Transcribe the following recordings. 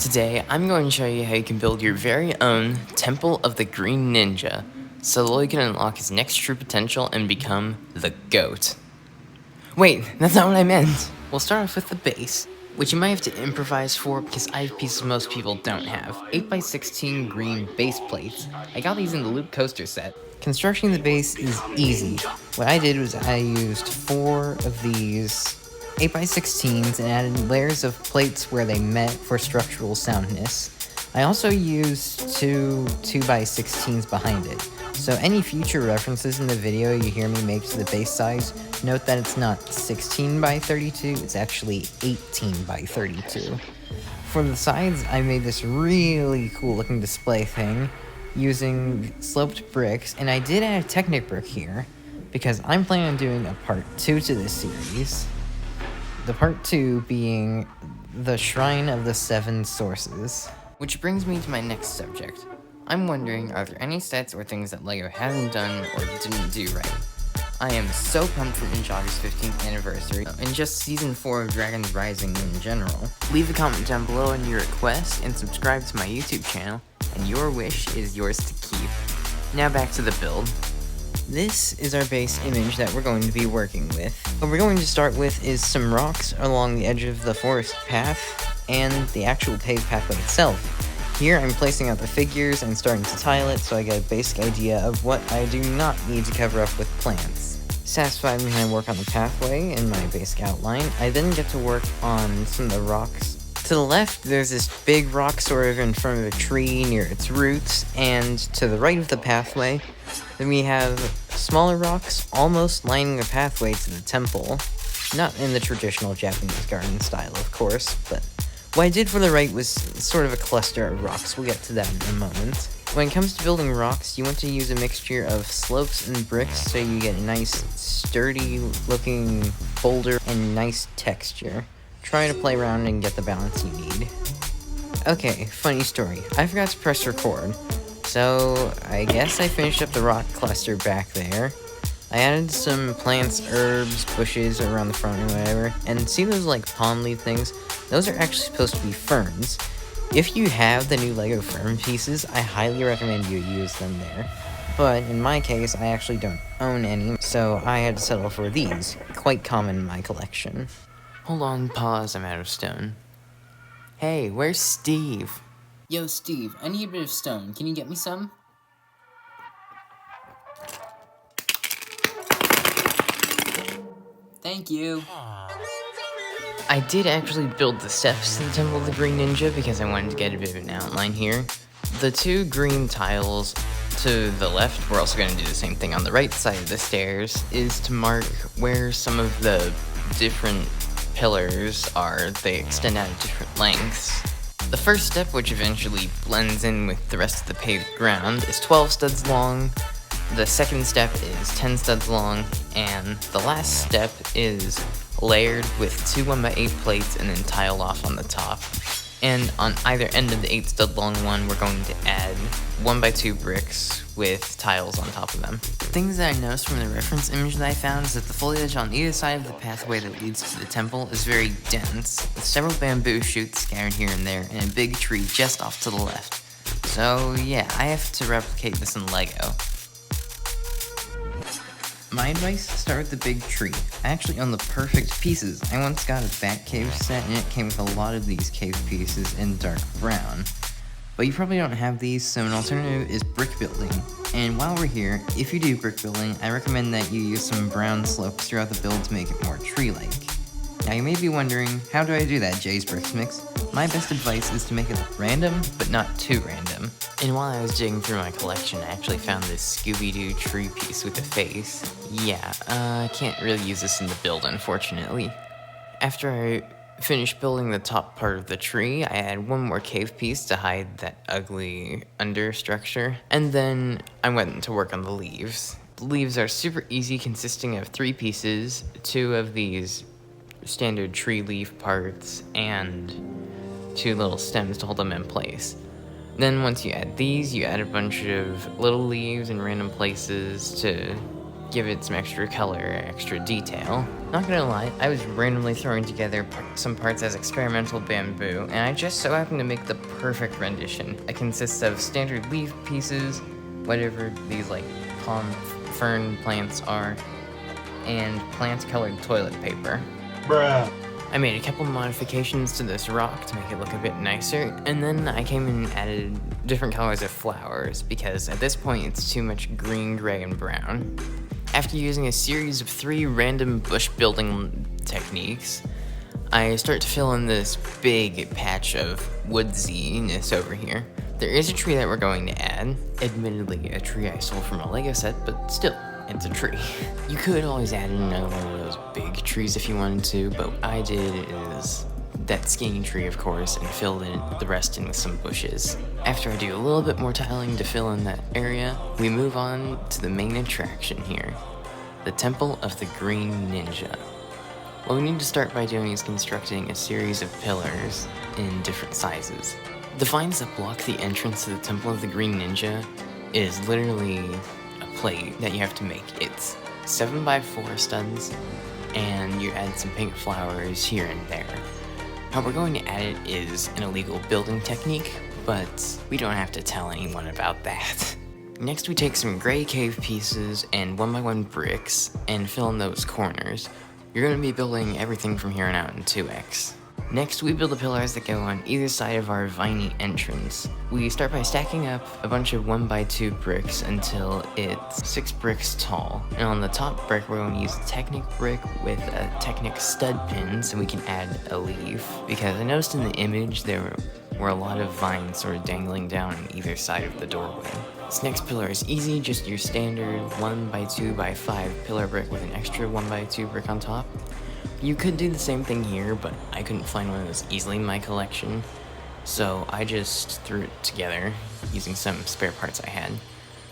Today, I'm going to show you how you can build your very own Temple of the Green Ninja, so Lily can unlock his next true potential and become the GOAT. Wait, that's not what I meant! We'll start off with the base, which you might have to improvise for because I have pieces most people don't have. 8x16 green base plates. I got these in the Loop Coaster set. Constructing the base is easy. What I did was I used 4 of these 8x16s and added layers of plates where they met for structural soundness. I also used 2 2x16s behind it, so any future references in the video you hear me make to the base size, note that it's not 16 by 32, it's actually 18 by 32. For the sides, I made this really cool looking display thing using sloped bricks, and I did add a Technic brick here because I'm planning on doing a part 2 to this series. The part 2 being the Shrine of the 7 Sources. Which brings me to my next subject. I'm wondering, are there any sets or things that LEGO hasn't done or didn't do right? I am so pumped for Ninjago's 15th anniversary, and just Season 4 of Dragon's Rising in general. Leave a comment down below on your request, and subscribe to my YouTube channel, and your wish is yours to keep. Now back to the build. This is our base image that we're going to be working with. What we're going to start with is some rocks along the edge of the forest path, and the actual paved pathway itself. Here I'm placing out the figures and starting to tile it so I get a basic idea of what I do not need to cover up with plants. Satisfied with my work on the pathway and my basic outline, I then get to work on some of the rocks. To the left, there's this big rock sort of in front of a tree near its roots, and to the right of the pathway, then we have smaller rocks almost lining the pathway to the temple. Not in the traditional Japanese garden style, of course, but what I did for the right was sort of a cluster of rocks. We'll get to that in a moment. When it comes to building rocks, you want to use a mixture of slopes and bricks so you get a nice, sturdy looking boulder and nice texture. Try to play around and get the balance you need. Okay, funny story. I forgot to press record, so I guess I finished up the rock cluster back there. I added some plants, herbs, bushes around the front or whatever, and see those like palm leaf things? Those are actually supposed to be ferns. If you have the new LEGO fern pieces, I highly recommend you use them there. But in my case, I actually don't own any, so I had to settle for these, quite common in my collection. Hold on, pause, I'm out of stone. Hey, where's Steve? Yo, Steve, I need a bit of stone. Can you get me some? Thank you. I did actually build the steps to the Temple of the Green Ninja because I wanted to get a bit of an outline here. The 2 green tiles to the left, we're also going to do the same thing on the right side of the stairs, is to mark where some of the different pillars are. They extend out at different lengths. The first step, which eventually blends in with the rest of the paved ground, is 12 studs long. The second step is 10 studs long, and the last step is layered with 2 1x8 plates and then tiled off on the top. And on either end of the 8 stud long one, we're going to add 1x2 bricks with tiles on top of them. Things that I noticed from the reference image that I found is that the foliage on either side of the pathway that leads to the temple is very dense, with several bamboo shoots scattered here and there, and a big tree just off to the left. So yeah, I have to replicate this in LEGO. My advice, start with the big tree. I actually own the perfect pieces. I once got a bat cave set and it came with a lot of these cave pieces in dark brown. But you probably don't have these, so an alternative is brick building. And while we're here, if you do brick building, I recommend that you use some brown slopes throughout the build to make it more tree-like. Now you may be wondering, how do I do that, Jay's Bricks Mix? My best advice is to make it look random, but not too random. And while I was digging through my collection, I actually found this Scooby-Doo tree piece with a face. Yeah, I can't really use this in the build, unfortunately. After I finished building the top part of the tree, I added 1 more cave piece to hide that ugly understructure, and then I went to work on the leaves. The leaves are super easy, consisting of 3 pieces, 2 of these standard tree leaf parts, and 2 little stems to hold them in place. Then once you add these, you add a bunch of little leaves in random places to give it some extra color, extra detail. Not gonna lie, I was randomly throwing together some parts as experimental bamboo, and I just so happened to make the perfect rendition. It consists of standard leaf pieces, whatever these like palm fern plants are, and plant-colored toilet paper. Bruh. I made a couple modifications to this rock to make it look a bit nicer, and then I came in and added different colors of flowers, because at this point it's too much green, gray, and brown. After using a series of 3 random bush building techniques, I start to fill in this big patch of woodsiness over here. There is a tree that we're going to add, admittedly a tree I stole from a Lego set, but still. It's a tree. You could always add in another one of those big trees if you wanted to, but what I did is that skinny tree, of course, and filled in the rest in with some bushes. After I do a little bit more tiling to fill in that area, we move on to the main attraction here, the Temple of the Green Ninja. What we need to start by doing is constructing a series of pillars in different sizes. The vines that block the entrance to the Temple of the Green Ninja is literally plate that you have to make. It's 7x4 studs, and you add some pink flowers here and there. How we're going to add it is an illegal building technique, but we don't have to tell anyone about that. Next, we take some gray cave pieces and 1x1 bricks and fill in those corners. You're going to be building everything from here on out in 2x. Next, we build the pillars that go on either side of our Viny entrance. We start by stacking up a bunch of 1x2 bricks until it's 6 bricks tall. And on the top brick, we're going to use a Technic brick with a Technic stud pin so we can add a leaf. Because I noticed in the image there were a lot of vines sort of dangling down on either side of the doorway. This next pillar is easy, just your standard 1x2x5 pillar brick with an extra 1x2 brick on top. You could do the same thing here, but I couldn't find one that was easily in my collection, so I just threw it together using some spare parts I had.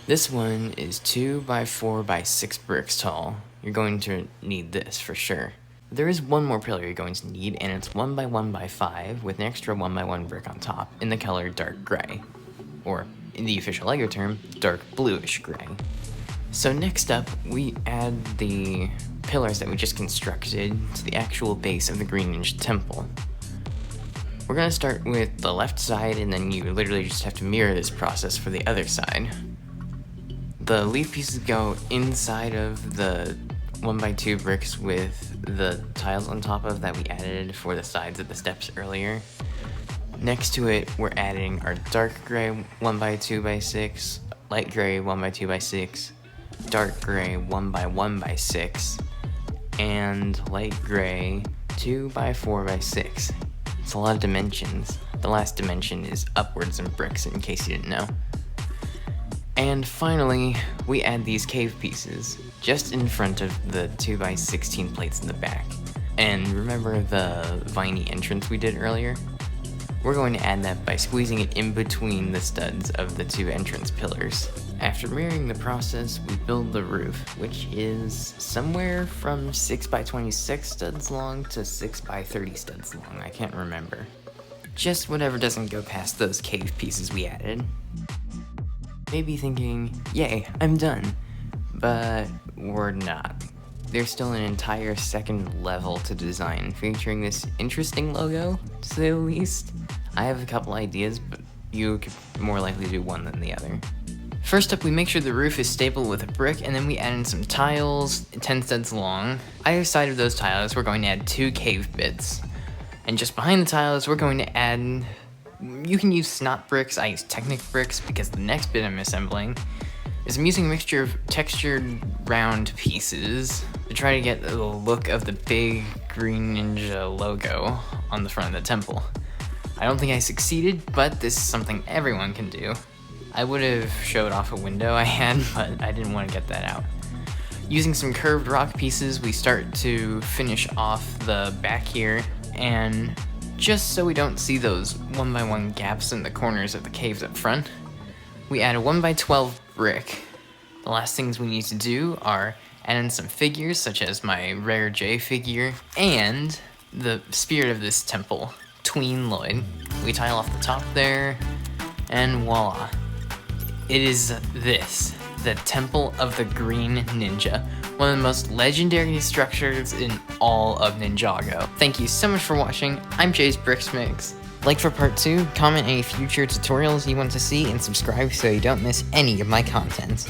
This one is 2x4x6 bricks tall. You're going to need this for sure. There is one more pillar you're going to need, and it's 1x1x5 with an extra 1x1 brick on top in the color dark gray, or in the official Lego term, dark bluish gray. So next up, we add the pillars that we just constructed to the actual base of the Green Ninja Temple. We're going to start with the left side, and then you literally just have to mirror this process for the other side. The leaf pieces go inside of the 1x2 bricks with the tiles on top of that we added for the sides of the steps earlier. Next to it, we're adding our dark gray 1x2x6, light gray 1x2x6, dark gray 1x1x6, and light gray 2x4x6. It's a lot of dimensions. The last dimension is upwards in bricks, in case you didn't know. And finally, we add these cave pieces just in front of the 2x16 plates in the back. And remember the Viny entrance we did earlier? We're going to add that by squeezing it in between the studs of the 2 entrance pillars. After mirroring the process, we build the roof, which is somewhere from 6x26 studs long to 6x30 studs long, I can't remember. Just whatever doesn't go past those cave pieces we added. Maybe thinking, yay, I'm done. But we're not. There's still an entire second level to design, featuring this interesting logo, to say the least. I have a couple ideas, but you could more likely do one than the other. First up, we make sure the roof is stable with a brick, and then we add in some tiles, 10 studs long. Either side of those tiles, we're going to add 2 cave bits. And just behind the tiles, we're going to add... You can use snot bricks, I use Technic bricks, because the next bit I'm assembling is I'm using a mixture of textured round pieces to try to get the look of the big Green Ninja logo on the front of the temple. I don't think I succeeded, but this is something everyone can do. I would have showed off a window I had, but I didn't want to get that out. Using some curved rock pieces, we start to finish off the back here, and just so we don't see those 1x1 gaps in the corners of the caves up front, we add a 1x12 brick. The last things we need to do are add in some figures, such as my rare J figure, and the spirit of this temple, Tween Lloyd. We tile off the top there, and voila. It is this. the Temple of the Green Ninja, one of the most legendary structures in all of Ninjago. Thank you so much for watching. I'm Jay's Bricksmix. Like for part 2, comment any future tutorials you want to see, and subscribe so you don't miss any of my content.